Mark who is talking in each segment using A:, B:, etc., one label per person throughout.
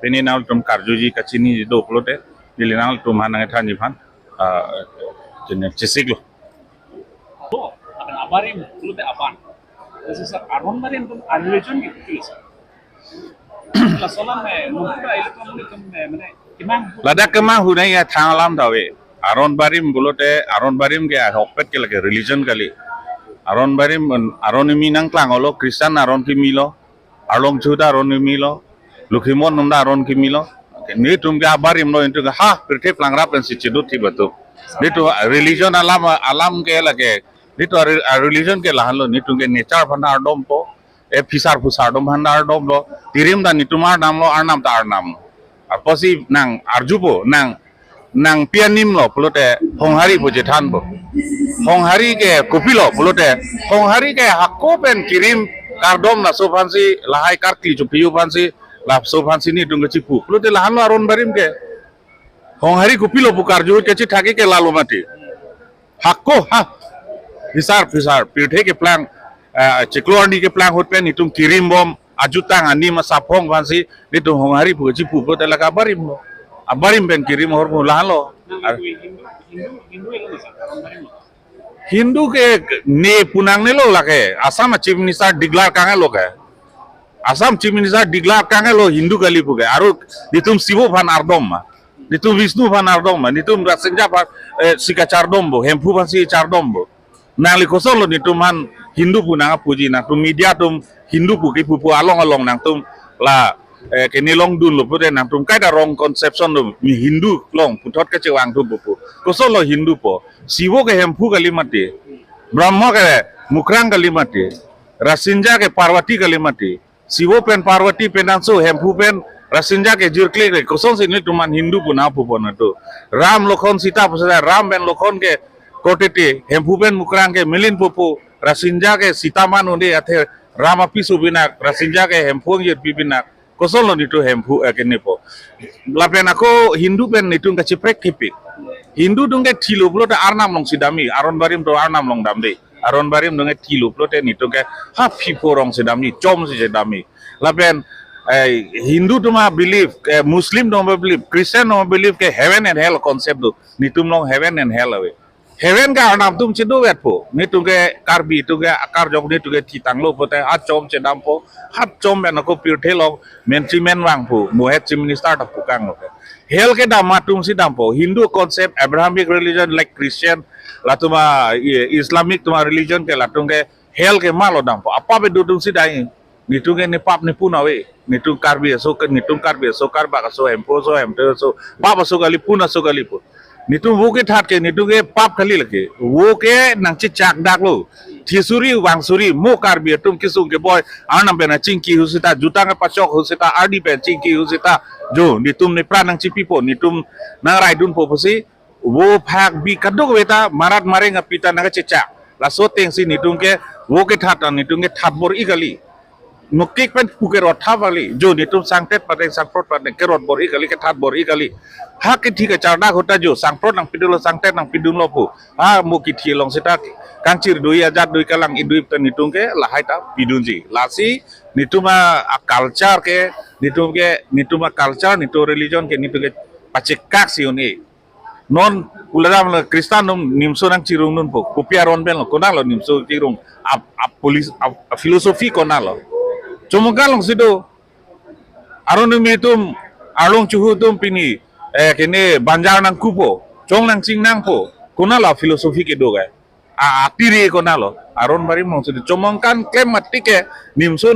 A: peninal tum karjuji kacini do plote dilinal tum hanang ethan jipan jenis cisiglo.
B: Oh, akan abarim dulu teh apa? Sesar aron barim tuh religion gitu sih. Lah soalnya numpuk itu kamu itu mana kimang.
A: Lada kemah hunai ya thangalam dawe. Aron barim plote aron barim ke hokpet ke lagi religion kali. Aron barim aron minang klang olo Kristen aron kimilo. Arlong Juda aron kimilo. Lukhimon nunda aron kimilo. Ni tum ke abarim no itu ha perte plangrap dan si cidut tiba tu. Itu religion alam ke lagi. Itu religion ke lahan lo ni tum ke nature bhandar dom po. Fisar pusar dom bhandar dom lo. Tirim dan itu mar nam lo arnam ta arnam. Apa sih nang arjupo nang pianim lo pelote honghari pujetan bo. Honghari ke kupilo pelote honghari ke hakko pen kirim kardom na sofansi lahai karti cupiu fansi lah sofansi ni dung cipu pelote lahan lo aron barim ke honghari kupilo bukar juhut ke cithaki ke lalu mati hakko ha fisar pirthe ke plang cikluar di ke plang hot pen itung kirim bom ajutang ani masapong fansi nitung honghari bu cipu pelote la kabarim lo abarim pen kirim hor mo lahan lo
B: Hindu itu bisa aron barim.
A: Hindu ke ne punang ne lo lake Assam chief minister declare kange lo ke Assam chief minister declare kange lo Hindu kali puge aru ditum Sivo van Ardom ma ditum Vishnu van Ardom ma ditum Rasenja par sika chardom bo hempu pan si chardom bo nang li kosol lo ditum han Hindu punang puji na tum media tum Hindu pu ki pupu along nang tum la kini long dun lo pute nang tum kai da wrong conception lo mi Hindu long putot ke cewang tu pupu kosol lo Hindu po Sivo ke hempu kali mati Brahma ke mukrang kali mati Rasinja ke Parvati kali mati Sivo pen Parvati penanso hempu pen Rasinja ke jirkli ke kosol sini tuman Hindu pun apa pun itu Ram Lokhon Sita pasal Ram pen Lokhon ke kotete hempu pen mukrang ke milin pupu Rasinja ke Sita manu de athe Rama pisu binak Rasinja ke hempu ngir pibinak kosol lo itu hempu kene po lapen ako Hindu pen itu ngaciprek kipik Hindu dong ke tilo plo ta arnam long sidami aron barim to arnam long damde aron barim dong ke tilo plo te nitung ke ha pipo rong sidami chom si sidami lapen Hindu to ma believe Muslim don't believe Christian don't believe ke heaven and hell concept do nitum long heaven and hell awe heaven ka arnam tum chido wet po nitung ke karbi tu ke akar jong ni tu ke titang lo pote a chom chedam po hat chom ben ko pirthe long menci men wang po mohet chief minister ta pukang lo hell ke damatum si dampo Hindu concept Abrahamic religion like Christian latuma Islamic tuma religion ke latung ke hell ke malo dampo apa be dudung si dai nitung ke ni pap ni punawe nitung karbi so karba so empo so pap so gali puna so gali pu nitung wo ke that ke nitung ke pap khali lage wo ke nang chi chak dak lo thisuri wangsuri mo karbi tum kisung ke boy anam be na chingki husita juta ke pachok husita ardi pe chingki husita jo nitum ne pranang cipi po nitum nang raidun po posi wo phak bi kadok weta marat mare ngapita naga cecak la so teng si nitum ke wo ke that nitum ke that bor igali nokik pen puke rot thavali jo nitum sangtet padeng sangprot padeng ke rot bor igali ke that bor igali ha ke thik charda hota jo sangprot nang pidulo sangtet nang pidun lopo ha mo ki thilong sita kancir doi ajat doi kalang idui tan nitum ke lahai ta pidunji lasi nituma culture ke nituma culture nitu religion ke nitu ke pacekak siuni non uladam Kristen nimso nang cirung nun po kupiaron ben lo konalo nimso cirung polis filosofi konalo cumugalong sido aron mitum arong cuhu tum pini kene banjar nang kupo cong nang cing nang po konalo filosofi ke doga tiri konalo aron bari mong sido comongkan klaim matike nimso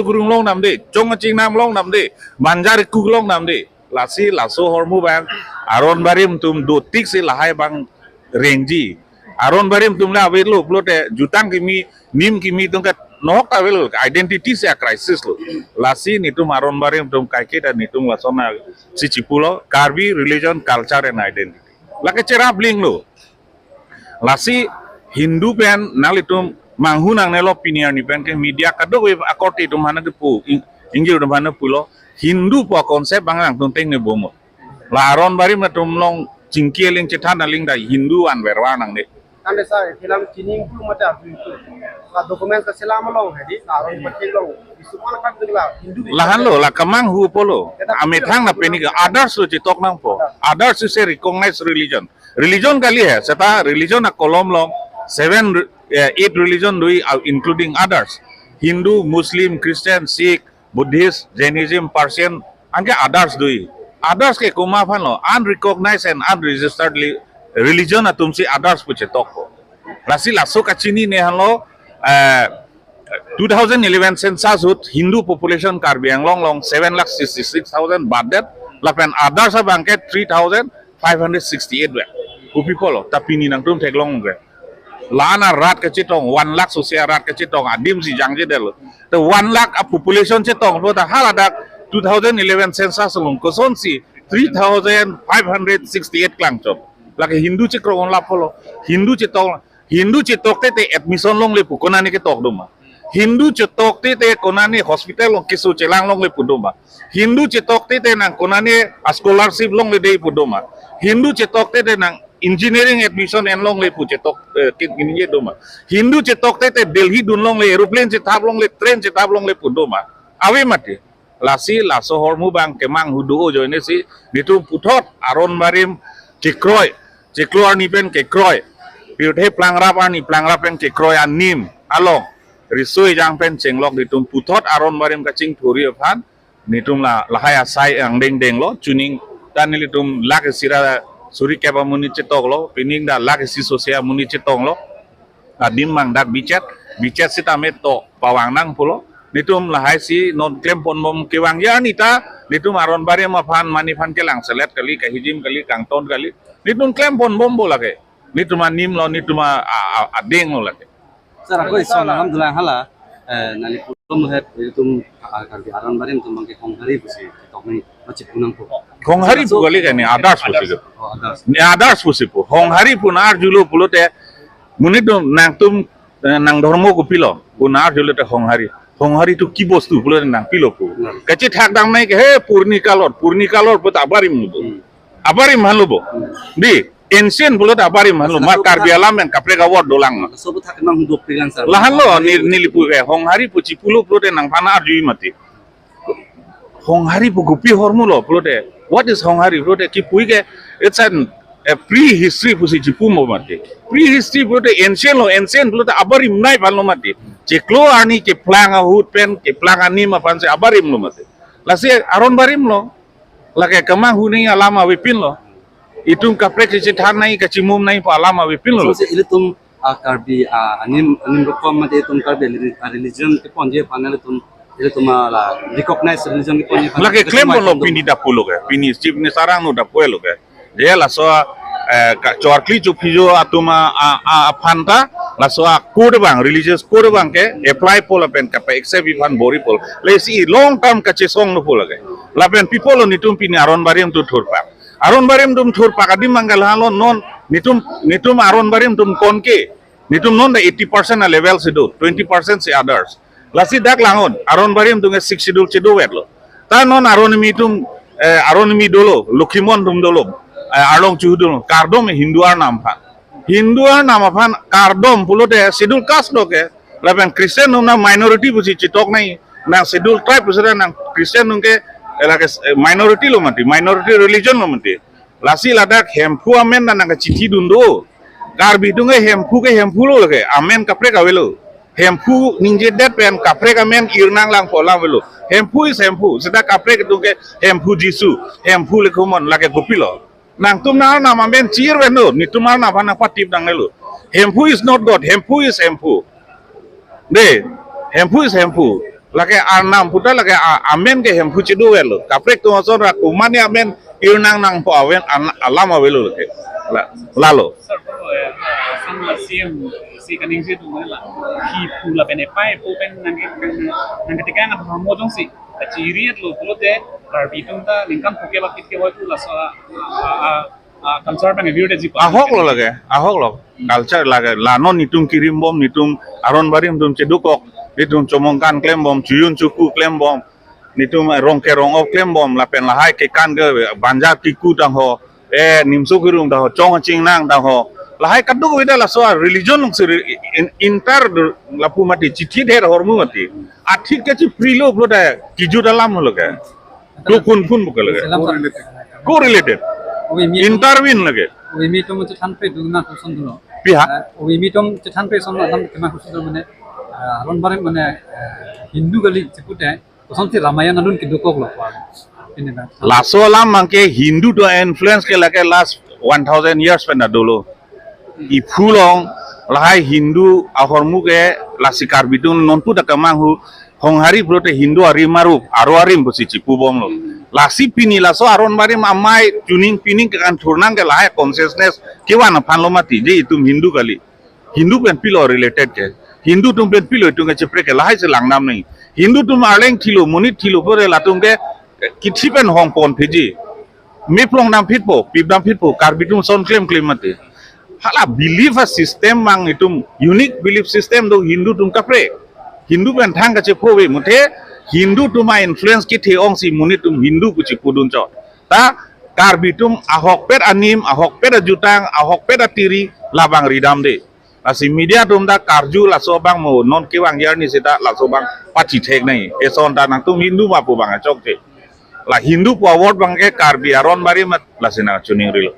A: kurung long namde cong cing nam long namde banjar kuk long namde lasi laso hormu bang aron barim tum dotik si lahai bang renji aron barim tum la velo plote jutang kimi nim kimi tum ka nok ta velo identity se crisis lo lasi nitum aron barim tum kaike dan nitum lasona si cipulo karbi religion culture and identity lake cerah bling lo lasi Hindu pen nalitum manghunang nelo piniar ni pen ke media kadok we akoti tum hana ke pu inggil tum hana pulo Hindu po konsep bangang tunteng ne bomo la aron bari matum long cingkieling cetan aling da Hindu an werwa nang de
C: ande sa film chining pu mata pu ka document ka selama long hedi aron pating long isumal kan degla hindu
A: lahan lo la kamang hu polo amethang na penig others lo chitok nang po others is a recognized religion kali hai seta religion na kolom long 8 religion dui including others Hindu Muslim Christian Sikh Buddhist Jainism Persian angke others dui others ke kuma phan lo unrecognized and unregistered religion na tumsi others pu chitok po lasi laso kachini ne halo 2011 census hut Hindu population Karbi Anglong long 7,66,000 badet lapen others abangke 3,568 we upi polo tapi ni nang tum teglong ge lana rat ke chitong 1 lakh sosia rat ke chitong adim si jangje del the 1 lakh a population chitong lo ta haladak 2011 census long koson si 3,568 klang chop lagi Hindu chikrong la polo Hindu chitok te admission long le pukona ni ke tok duma Hindu chitok te konani hospital long kisu chelang long le puduma Hindu chitok te nang konani scholarship long le dei puduma Hindu chitok te nang engineering admission en long le pu chitok kit gini duma Hindu chitok te Delhi dun long le aeroplane chitap long le train chitap long le puduma awe mati lasi laso hormu bang kemang hudu ojo ini si ditu puthot aron marim cikroy ni pen kekroy piuthe plangrap ani plangrap pen kekroy anim along risoi jang pen cenglok ditum puthot aron marim kacing thuri phan nitum la lahaya sai ang deng lo tuning tan litum lak sira suri keba muni cetok lo pining da lak si sosia muni cetong lo adim mang dak bicet sitame to pawang nang pulo nitum lahai si non klem pon mom kiwang ya nita nitum aron bare ma phan mani phan ke lang selet kali ka hijim kali kang ton kali nitum klem pon bom bola ke nitum nim lo nitum adeng lo lake
D: Sir, ako iso alhamdulillah hala nali putum het itum akan di aran barin tum mangke konghari busi tok ni macam punang po.
A: hong hari pu kali ka ni adas pu sig
D: Oh, adas.
A: ni adas pu sipu hong hari pu nar julo pulote muni tum nang tum nang dharmo ko pilo punar julo te hong hari tu ki bostu pulo nang pilo pu kachi thak dang nai ke he purni kalor pu abarim nubo abarim halubo di ancient pulo abarim halu mar karbialam men kapre gawor dolang
D: Sobo tak nang do freelancer.
A: lahan lo nilipu ke hong hari pu cipulo pulo te nang pana arjui mati hong hari pu gupi hormu lo pulo te what is hong hari pulo te ki pui ke it's a pre-history pu si cipu mo mati pre-history pulo te ancient pulo te abarim nai palo mati ceklo ani ke planga hut pen ke planga ni ma pan se abarim lo mati lasi aron barim lo lake kamang huni alama wipin lo itung kapre ke cithan nai ke cimum nai pa alama wipin lo
D: So ili tum karbi anim rokom mate tum karbi religion ke ponje panel tum ili tum la recognize religion ke ponje
A: lake claim lo pini da pulo ke pini chip ni sarang no da puelo ke je la so chorkli chupijo atuma phanta la so code bang religious code bang ke apply pol pen ka pa accept ifan bori pol le si long term ka che song no pol ke la pen people nitum pini aron bariam tu thurpa aron bariam tum thurpa kadim mangal halo non nitum aron bariam tum konke nitum non da 80% a level se do 20% se others lasi dak langon aron bariam tum 6 schedule che do wetlo ta non aron mi dolo lukhimon tum dolo arong chuhudul kardom hinduar nam phan kardom pulote schedule caste doke laban christian na minority busi chitok nai na schedule tribe busara na christian nungke elake minority lo mati minority religion lo mati lasi ladak hempu amen na nga chithi dundo karbi dunge hempu lo lake amen kapre kawelo hempu ninje det pen kapre kamen irnang lang pola welo hempu is hempu seda kapre dunge hempu jisu hempu lekomon lake gopilo nang tum na nama men cheer weno ni tumar na bana patip dang nelo hempu is not god hempu is hempu de hempu is hempu lake arnam puta lake amen ke hempu chedu welo kaprek to so ra kumani amen irnang nang po awen alama welo lake lalo
B: Sir, sama si kaning si tu lah. Ki pula pen epai pu pen nang ketika nang promo dong si. Ciri lo pulo te karbi tum ta lingkam puke bakit ke hoy pula so culture pen video de ji
A: ahok lo culture lage lano nitum kirim bom nitum aron barim tum cedukok nitum comongkan klem bom cuyun cuku klem bom nitum rongke rongop klem bom lapen lahai ke kan ge banjar kiku dang ho nimsu kirung dang ho chong ching nang dang ho lahai kaduk wida la so religion ng inter la pu mati chithi der hormu mati athik ke chi prilo bloda kiju dalam loge to kun buka loge correlated intervene loge
E: Wimi tom cetan pe dugna kusun dulu.
A: piha
E: Wimi tom cetan pe son adam kema kusun dulu mane ron bare mane Hindu gali cepute kusun ti Ramayana dun kidukok lo pa. Ini na.
A: laso lam mangke Hindu to influence ke lake last 1000 years pena dulu i phulong lahai Hindu ahormu ke lasikar bidun nontu da kamanghu honghari prote Hindu ari marup aro arim bosi cipu bom lo lasi pini laso aron bari mamai tuning pining ke kan turnang ke lahai consciousness kewana panlo mati je itum Hindu kali Hindu pen pilo related ke Hindu tum pen pilo itu ke cepre ke lahai se langnam nei Hindu tum arleng thilo munit thilo pore latung ke kithi pen hong pon phiji meplong nam pitpo pip dam pitpo karbitum son claim mati hala belief system mang itum unique belief system do Hindu tum kapre Hindu pen thang ka che phowe muthe Hindu tuma influence ki the ong si munit tum Hindu ku chi pudun cho ta karbitum ahok pet anim ahok pet ajutang ahok pet atiri labang ridam de asi media tum da karju la so bang mo non ki wang yar ni sita la so bang pachi thek nai e son ta nang tum Hindu ma pu bang chok te la Hindu forward bang ke karbi aron bari mat la sina chuning rilo